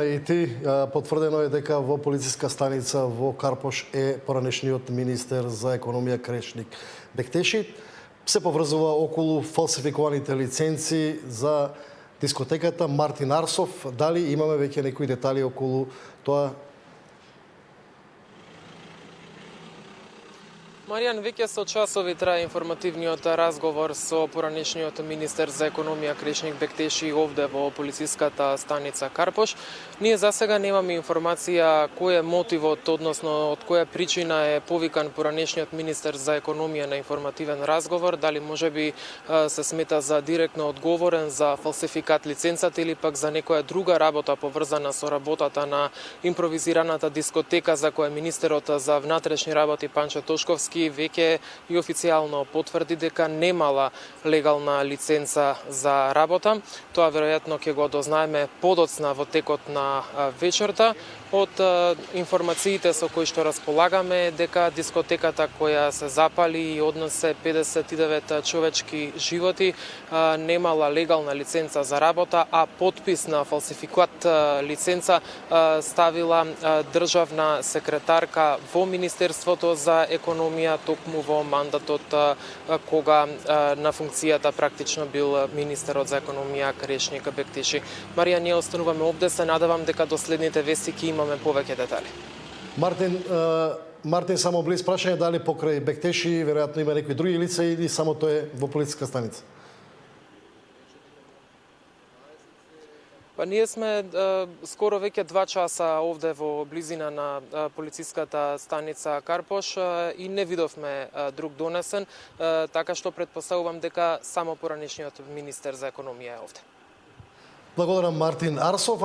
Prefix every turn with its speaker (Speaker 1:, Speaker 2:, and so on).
Speaker 1: И ти потврдено е дека во полициска станица во Карпош е поранешниот министер за економија Крешник Бектеши. Се поврзува околу фалсификуваните лиценци за дискотеката Мартин Арсов. Дали имаме веќе некои детали околу тоа?
Speaker 2: Маријан, веќе со часови трае информативниот разговор со поранешниот министер за економија Крешник Бектеши овде во полициската станица Карпош. Ние засега немаме информација кој е мотивот, односно од која причина е повикан поранешниот министер за економија на информативен разговор, дали можеби се смета за директно одговорен за фалсификат лиценцата или пак за некоја друга работа поврзана со работата на импровизираната дискотека за која министерот за внатрешни работи Панчо Тошковски веќе и официјално потврди дека немала легална лиценца за работа. Тоа веројатно ќе го дознаеме подоцна во текот на вечерта. Од информациите со кои што располагаме дека дискотеката која се запали и однесе 59 човечки животи немала легална лиценца за работа, а подпис на фалсификат лиценца ставила државна секретарка во Министерството за економија токму во мандатот кога на функцијата практично бил министерот за економија Крешник Бектеши. Марија, ние остануваме овде, се надевам дека до следните вести ќе имаме повеќе детали.
Speaker 1: Мартин, само близ прашање дали покрај Бектеши веројатно има некои други лица или само тој е во полициска станица?
Speaker 2: Па ние сме скоро веќе 2 часа овде во близина на полициската станица Карпош и не видовме друг донесен, така што претпоставувам дека само поранешниот министер за економија е овде.
Speaker 1: Благодарам, Мартин Арсов.